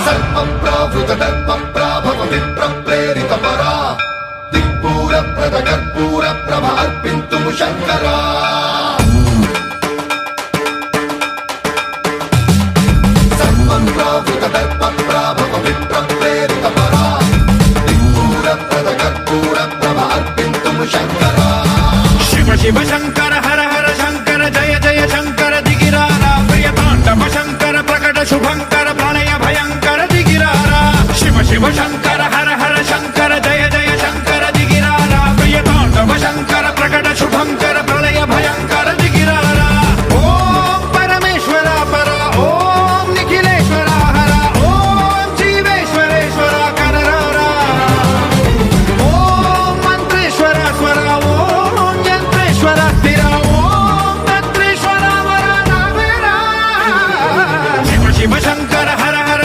సర్వప్రావృత దర్పప్రాభవ విప్రప్రేరిత పరా దిక్పూర ప్రద కర్పూర ప్రభ అర్పింతుము శంకరా సర్వప్రావృత దర్పప్రాభవ విప్రప్రేరిత పరా దిక్పూర ప్రద కర్పూర ప్రభ అర్పింతుము శంకరా శివ శివ శంకర హర హర శంకర జయ జయ శంకర దిగిరారా ప్రియతాండవ శంకర ప్రకట శుభంకర ప్రణయ భయంకర దిగిరారా శివ శివ శంకర